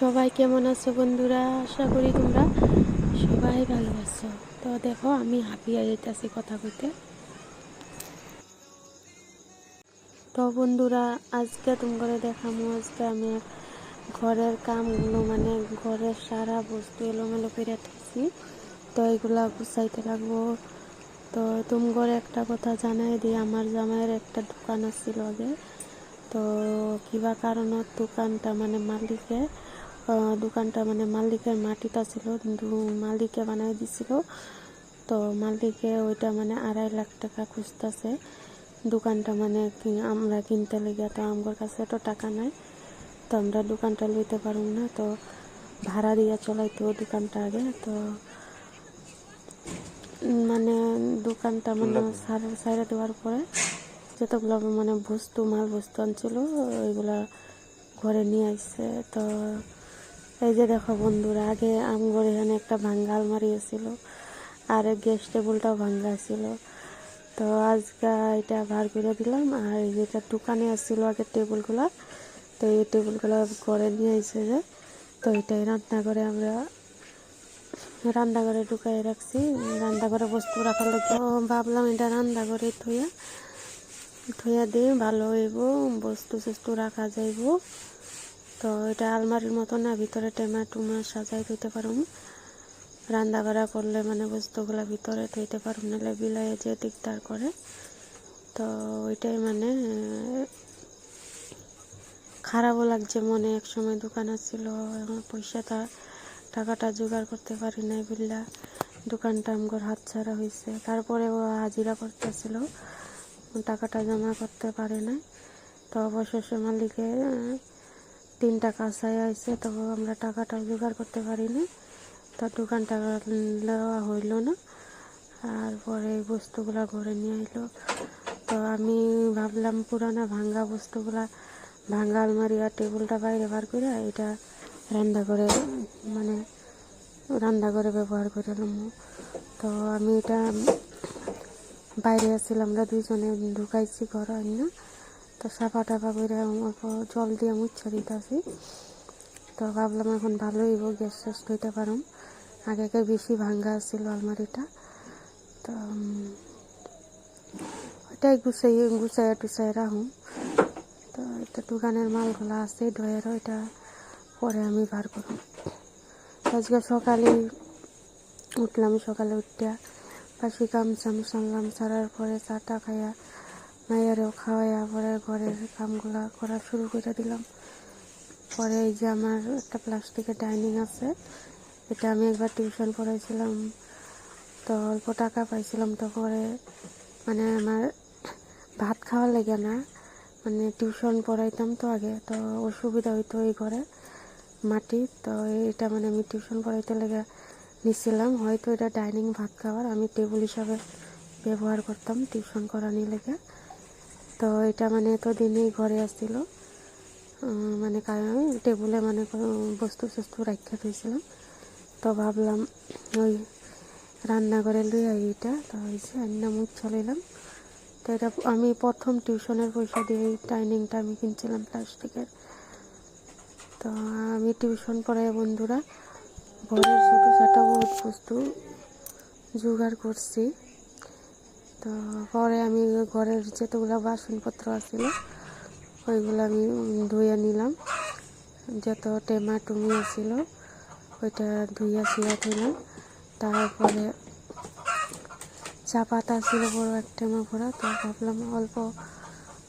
সবাই কেমন আছো বন্ধুরা? আশা করি তোমরা সবাই ভালো আছো। তো দেখো আমি হাঁপিয়ে যেতেছি কথা কইতে। তো বন্ধুরা আজকে তোমরা দেখামু আজকে আমি ঘরের কামগুলো মানে ঘরের সারা বস্তু এলোমেলো করে থাকছি। তো এগুলা গুছাইতে লাগবো। তো তোমার একটা কথা জানাই দিই, আমার জামাইয়ের একটা দোকান আছিল আগে। তো কিবা কারণত দোকানটা মানে মালিকের মাটিটা ছিল, কিন্তু মালিকে বানাই দিছিল। তো মালিকে ওইটা মানে 2.5 লাখ টাকা খুঁজতেছে দোকানটা মানে আমরা কিনতে লেগে। তো আমার কাছে তো টাকা নাই, তো আমরা দোকানটা লইতে পারব না। তো ভাড়া দিয়ে চলাইতো দোকানটা আগে। তো মানে দোকানটা মানে সাইডে দেওয়ার পরে যতগুলো মানে মাল বস্তু আনছিল ওইগুলা ঘরে নিয়ে আসছে। তো এই যে দেখো বন্ধুরা, আগে আমগর এখানে একটা ভাঙ্গা আলমারি ছিল আর গ্যাস টেবিলটাও ভাঙ্গা ছিল। তো আজকে এটা বার করে দিলাম। আর যেটা দোকানে আসছিল আগের টেবিলগুলা, তো এই টেবিলগুলো ঘরে নিয়ে আসছে যে। তো এটাই রান্নাঘরে ঢুকাই রাখছি, রান্নাঘরে বস্তু রাখার লোক। ভাবলাম এটা রান্নাঘরে থইয়া দিয়ে ভালো হইব, বস্তু সস্তু রাখা যাইব। তো এটা আলমারির মতো না, ভিতরে টেমা টুমা সাজাই দিতে পারুম। রান্না বাড়া করলে মানে বস্তুগুলা ভিতরে থইতে পারুম, নাহলে বিলাই যে দিকদার করে। তো ওইটাই মানে খারাপও লাগছে মনে। এক সময় দোকান আসছিল, এখন টাকাটা জোগাড় করতে পারি নাই বললা দোকানটা আমার হাত ছাড়া হয়েছে। তারপরে ও হাজিরা করতেছিল, টাকাটা জমা করতে পারে নাই। তো অবশেষে মালিকে 3 টাকা চাই আইছে, তো আমরা টাকাটা জোগাড় করতে পারি না। তো দোকানটা নেওয়া হইল না। আর পরে এই বস্তুগুলা ঘরে নিয়ে আইলো। তো আমি ভাবলাম পুরানা ভাঙ্গা বস্তুগুলা, ভাঙ্গা আলমারি আর টেবিলটা বাইরে বার করে এটা রান্নাঘরে ব্যবহার করে নিলাম। তো আমি এটা বাইরে আসছিলাম, আমরা দুইজনে ঢুকাইছি ঘর না। তো সাফা টাফা করে অল্প জল দিয়ে মুছা দিতেছি। তো ভাবলাম এখন ভালো হইব, গ্যাস শেষ হইতে পারুম। আগে বেশি ভাঙ্গা ছিল আলমারিটা। তো ওইটাই গুছাইয়া টুসাই রাখুন। তো এটা দোকানের মালগুলো আছে ডয়ের, ওইটা পরে আমি বার করুন। আজকে সকালে উঠলাম, সকালে উঠতে পাশি কাম চাম সারলাম, সারার পরে চাটা খাইয়া মাইয়ারেও খাওয়াইয়া পরে ঘরের কামগুলা করা শুরু করে দিলাম। পরে এই যে আমার একটা প্লাস্টিকের ডাইনিং আছে, এটা আমি একবার টিউশন পড়াইছিলাম। তো অল্প টাকা পাইছিলাম। তো পরে মানে আমার ভাত খাওয়ার লেগে না, মানে টিউশন পড়াইতাম তো আগে, তো অসুবিধা হইতো এই ঘরে মাটি। তো এটা মানে আমি টিউশন পড়াইতে লেগে নিছিলাম। হয়তো এটা ডাইনিং ভাত খাওয়ার, আমি টেবিল হিসাবে ব্যবহার করতাম টিউশন করানি লেগে। তো এটা মানে এতদিনই ঘরে আসছিল, মানে কারণ টেবিলে মানে বস্তু সস্তু রাখা দিয়েছিলাম। তো ভাবলাম ওই রান্নাঘরে লই এইটা। তো হয়েছে রান্না মুখ চলাইলাম। তো এটা আমি প্রথম টিউশনের পয়সা দিয়ে এই ডাইনিংটা আমি কিনছিলাম প্লাস্টিকের। তো আমি টিউশন পড়াই বন্ধুরা ঘরের ছোটো ছোটো বহুত বস্তু জোগাড় করছি। তো পরে আমি ঘরের যতগুলো বাসনপত্র আছিল ওইগুলো আমি ধুয়ে নিলাম। যত টেমা টুমি আছিল ওইটা ধুইয়া ছিঁড়া দিলাম। তারপরে চা পাতা ছিল বড় এক টেমা ভরা। তো ভাবলাম অল্প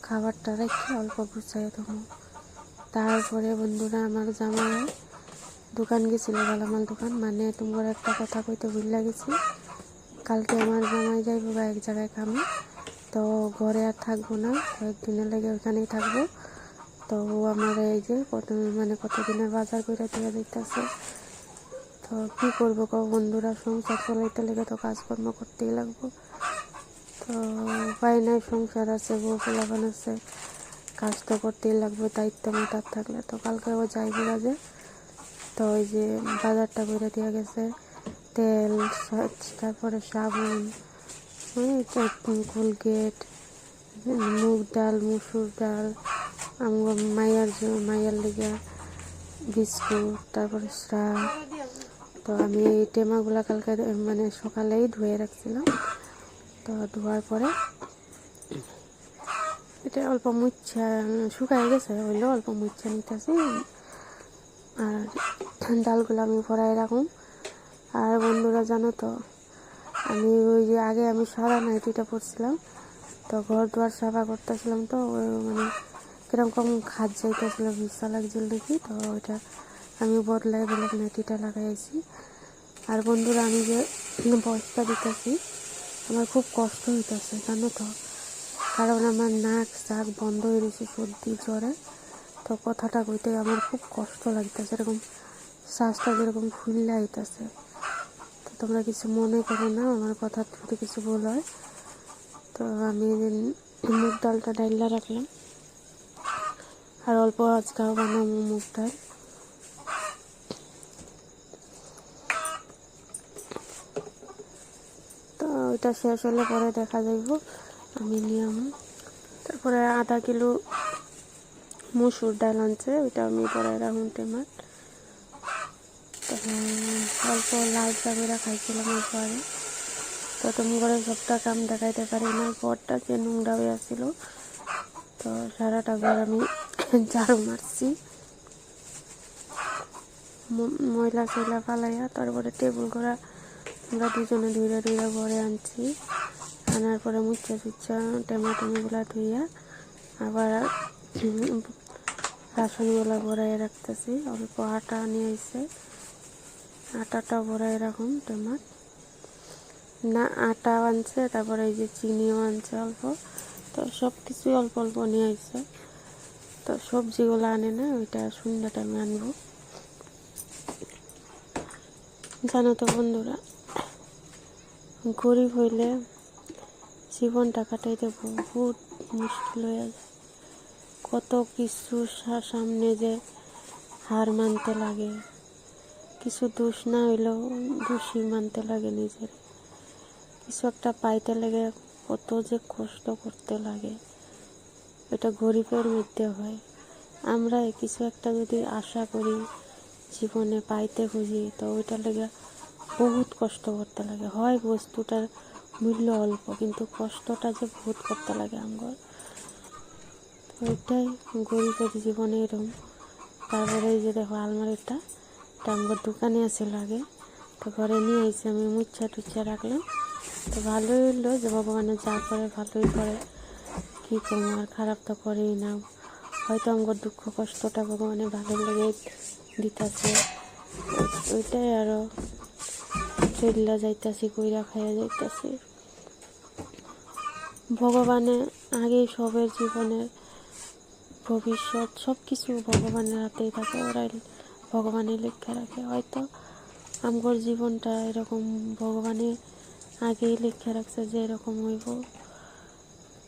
খাবারটা রেখে অল্প গুছাই দেবো। তারপরে বন্ধুরা আমার জামাই দোকান গেছিল, গালামাল দোকান। মানে তোমার একটা কথা কইতে ভুল গেছি, কালকে আমার জামাই যাইব বা এক জায়গায় কামে। তো ঘরে আর থাকবো না, কয়েকদিনের লেগে ওইখানেই থাকবো। তো আমার এই যে কতদিনের বাজার করে দিয়ে দিতেছে। তো কী করবো বন্ধুরা, সংসার চলাইতে লেগে তো কাজকর্ম করতেই লাগবো। তো উপায় নাই, সংসার আছে, বউ পোলাপান আছে, কাজ তো করতেই লাগবে দায়িত্ব মাথার থাকলে। তো কালকে ও যাইব কাজে। তো ওই যে বাজারটা করে দিয়ে গেছে, তেল, তারপরে সাবান, কোলগেট, মুগ ডাল, মুসুর ডাল, মাইয়ার লেগে বিস্কুট, তারপরে চা। তো আমি এই টেমাগুলো কালকে মানে সকালেই ধুয়ে রাখছিলাম। তো ধোয়ার পরে এটা অল্প মুচ্ছা শুকায় গেছে, হইলেও অল্প মুচ্ছা নিতেছি। আর ডালগুলো আমি ভরাই রাখুন। আর বন্ধুরা জানো তো, আমি ওই যে আগে আমি সারা নাইটিটা পরছিলাম, তো ঘর দুয়ার সাফা করতেছিলাম, তো মানে কিরকম খাদ যাইতেছিল, ভিসা লাগছিল নাকি, তো ওইটা আমি বদলাই বলে নাইটিটা লাগাইছি। আর বন্ধুরা আমি যে বয়সটা দিতেছি, আমার খুব কষ্ট হইতেছে জানো তো, কারণ আমার নাক চাক বন্ধ হয়ে গেছে সর্দি জ্বরে। তো কথাটা কইতে আমার খুব কষ্ট লাগতেছে, এরকম শ্বাসটা যেরকম ফুললে আইতেছে। তো তোমরা কিছু মনে করো না, আমার কথা যদি কিছু ভুল হয়। তো আমি মুগ ডালটা ডাইলা রাখলাম, আর অল্প আজকাও বানাবো মুগ ডাল। তো ওইটা শেষ হলে পরে দেখা যাইব, আমি নিয়ে। তারপরে আধা কিলো মসুর ডাল আনছে, ওইটা আমি পরে রাখুন টেমার। অল্প লাল চাবেরা খাইছিলাম পরে। তো তুমি করে সবটা কাম দেখাইতে পারি না, ঘরটা যে নোংরা হয়ে আসছিল। তো সারাটা ঘর আমি ঝাড়ু মারছি, ময়লা সয়লা ফালাইয়া। তারপরে টেবিল করা আমরা দুজনে ধুইরা ধুইরা ঘরে আনছি। আনার পরে মুচ্চা চুচ্চা টেমাগুলা ধুইয়া আবার রাসনগুলা ভরাই রাখতেছি। অল্প আটা নিয়ে এসে আটাটা ভরাই রাখুন টেমার। না আটা আনছে, তারপরে এই যে চিনিও আনছে অল্প। তো সব কিছুই অল্প অল্প নিয়ে আসছে। তো সবজিগুলো আনে না, ওইটা সন্ধ্যা টাইমে আনবো। জানো তো বন্ধুরা, গরিব হইলে জীবনটা কাটাইতে বহুত মুশকিল হয়ে যায়। কত কিছু সামনে যে হার মানতে লাগে, কিছু দোষ না হইলেও দোষী মানতে লাগে নিজের। কিছু একটা পাইতে লাগে কত যে কষ্ট করতে লাগে, এটা গরিবের মধ্যে হয়। আমরা কিছু একটা যদি আশা করি জীবনে পাইতে খুঁজি, তো ওইটার লেগে বহুত কষ্ট করতে লাগে। হয় বস্তুটার মূল্য অল্প, কিন্তু কষ্টটা যে বহুত করতে লাগে আমার, ওইটাই গরিবের জীবনে এরকম। তারপরে এই যে দেখো আলমারিটা, এটা আমার দোকানে আছিল আগে, তো ঘরে নিয়ে এসে আমি মুচ্ছা টুচ্ছা রাখলাম। তো ভালোই হইলো, যে ভগবানে যা করে ভালোই করে, কী করবো আর, খারাপ তো করেই না। হয়তো আমার দুঃখ কষ্টটা ভগবানে ভালো লেগে দিতেছে, ওইটাই আরও চলিয়া যাইতেছি, কইরা খাইয়া যাইতেছি। ভগবানে আগেই সবের জীবনের ভবিষ্যৎ সব কিছু ভগবানের হাতেই থাকে, ওরাই ভগবানে লিখে রাখে। হয়তো আমার জীবনটা এরকম ভগবানে আগেই লিখে রাখছে যে এরকম হইব।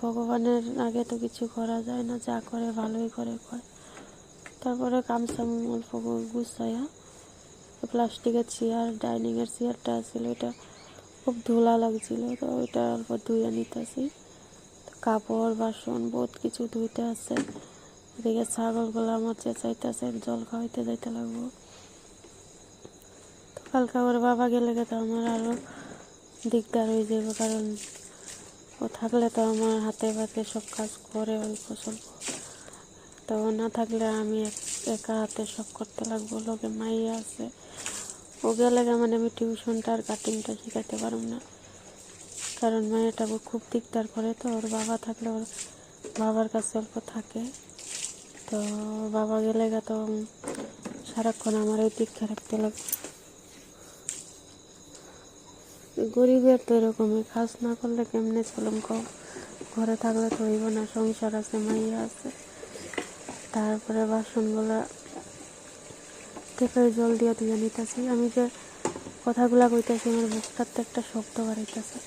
ভগবানের আগে তো কিছু করা যায় না, যা করে ভালোই করে কয়। তারপরে কামসাম অল্প গুছাইয়া প্লাস্টিকের চেয়ার, ডাইনিংয়ের চেয়ারটা ছিল, এটা খুব ধুলা লাগছিল, তো ওইটা অল্প ধুয়ে নিতেছি। কাপড় বাসন বহুত কিছু ধুইতে আছে। এদিকে ছাগলগুলো আমার চেঁচাইতেছে, জল খাওয়াইতে যাইতে লাগবো। তো কালকে ওর বাবা গেলে তো আমার আরও দিকদার হয়ে যাবে, কারণ ও থাকলে তো আমার হাতে পাতে সব কাজ করে অল্প স্বল্প। তো না থাকলে আমি একা হাতে সব করতে লাগবো। লোকে মাইয়া আছে, ও গেলে মানে আমি টিউশনটা আর কাটিংটা শিখাতে পারব না, কারণ মায়েরটা খুব দিকদার করে। তো ওর বাবা থাকলে ওর বাবার কাছে অল্প থাকে। তো বাবা গেলে তো সারাক্ষণ আমার ওই দিকটা রাখতে লাগে। গরিবের তো এরকমই, কাজ না করলে কেমনে চলুম কও, ঘরে থাকলে তো হইব না, সংসার আছে, মাইয়া আছে। তারপরে বাসনগুলা টেপের জল দিয়ে ধুয়ে নিতেছি। আমি যে কথাগুলা কইতেছি, আমার বুকটাতে একটা শব্দ বাড়াইতেছে,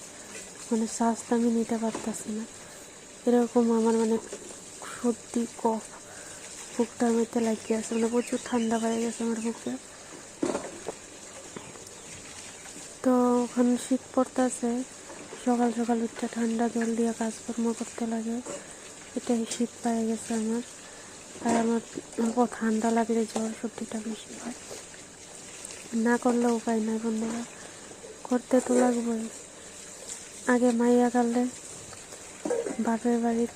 মানে শ্বাসটা আমি নিতে পারতেছি না, এরকম আমার মানে সর্দি কফ বুকটার মধ্যে লাগিয়ে আছে, মানে প্রচুর ঠান্ডা বেড়ে গেছে আমার বুকে। তো ওখানে শীত পড়তেছে, সকাল সকাল উঠতে ঠান্ডা জল দিয়ে কাজকর্ম করতে লাগে, এটাই শীত পেয়ে গেছে আমার। আর আমার অল্প ঠান্ডা লাগলে জ্বর সর্দিটা বেশি হয়। না করলে উপায় নাই বন্ধুরা, করতে তো লাগবেই। আগে মাইয়া কালে বাপের বাড়ির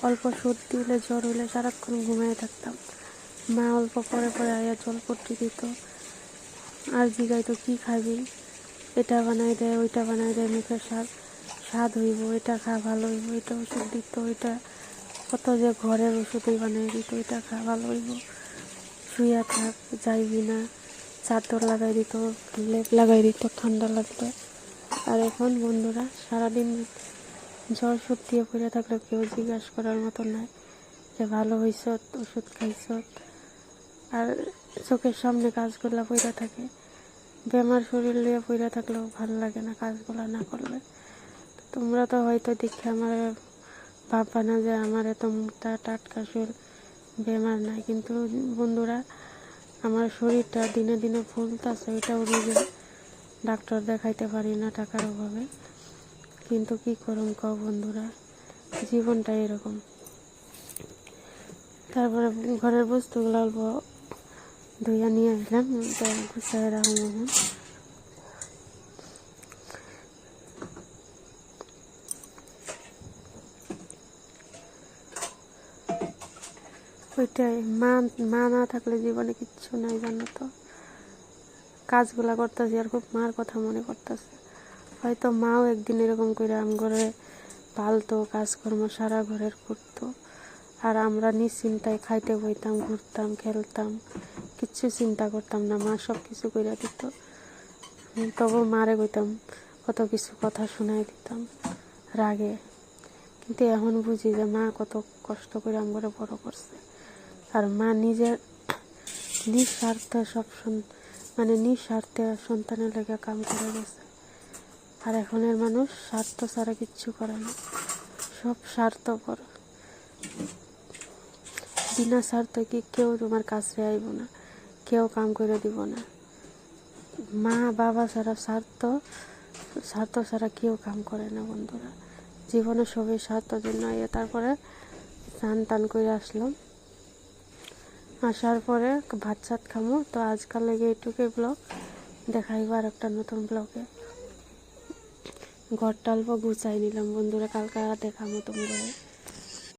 অল্প সর্দি হলে জ্বর হলে সারাক্ষণ ঘুমিয়ে থাকতাম। মা অল্প পরে পরে আয়া জলপট্টি দিত আর জিগাইতো কি খাবি, এটা বানাই দেয় ওইটা বানাই দেয়, মুখের স্বাদ হইব, এটা খা ভালো হইব, এটা ওষুধ দিত, ওইটা কত যে ঘরের ওষুধই বানিয়ে দিত, ওইটা খা ভালো হইব, শুইয়া থাক যাইবি না, চাদর লাগাই দিত, লেপ লাগাই দিত ঠান্ডা লাগবে। আর এখন বন্ধুরা সারাদিন জ্বর সর্দি পড়ে থাকলে কেউ জিজ্ঞাসা করার মতো নাই যে ভালো হয়েছ, ওষুধ খাইছ। আর চোখের সামনে কাজগুলা পড়ে থাকে, বেমার শরীর নিয়ে পড়ে থাকলেও ভালো লাগে না কাজগুলো না করলে। তোমরা তো হয়তো দেখে আমার ভাববা না যে আমার এত মোটা টাটকা শরীর, বেমার নাই, কিন্তু বন্ধুরা আমার শরীরটা দিনে দিনে ফুলতেছে, ওইটাও রোগে, ডাক্তার দেখাইতে পারি না টাকার অভাবে। কিন্তু কি করুম কও বন্ধুরা, জীবনটা এরকম। তারপরে ঘরের বস্তুগুলো অল্প ধুইয়া নিয়ে আসলাম, গুছাই রাখুন। এখন ওইটাই, মা না থাকলে জীবনে কিচ্ছু নাই জানো তো। কাজগুলা করতেছি আর খুব মার কথা মনে করতেছে। হয়তো মাও একদিন এরকম করে আম ঘরে পালতো, কাজকর্ম সারা ঘরের করতো, আর আমরা নিশ্চিন্তায় খাইতে বইতাম, ঘুরতাম, খেলতাম, কিচ্ছু চিন্তা করতাম না, মা সব কিছু করে দিত। তবু মারে কইতাম, কত কিছু কথা শোনাই দিতাম রাগে। কিন্তু এখন বুঝি যে মা কত কষ্ট করে আমরা বড় করছে, আর মা নিজের নিঃস্বার্থে নিঃস্বার্থে সন্তানের লেগে কাম করে গেছে। আর এখনের মানুষ স্বার্থ ছাড়া কিচ্ছু করে না, সব স্বার্থপর। বিনা স্বার্থে কি কেউ তোমার কাছে আইব না, কেউ কাম করে দিব না। মা বাবা ছাড়া স্বার্থ ছাড়া কেউ কাম করে না বন্ধুরা। জীবনে সবই স্বার্থের জন্য আইয়া। তারপরে স্নান টান করে আসলাম, আসার পরে ভাত চাত খামো। তো আজকাল লেগে এইটুকুই ব্লগ, দেখাইবো আর একটা নতুন ব্লগে। ঘরটা অল্প গুছাই নিলাম বন্ধুরা, কালকে দেখামো তোমরা।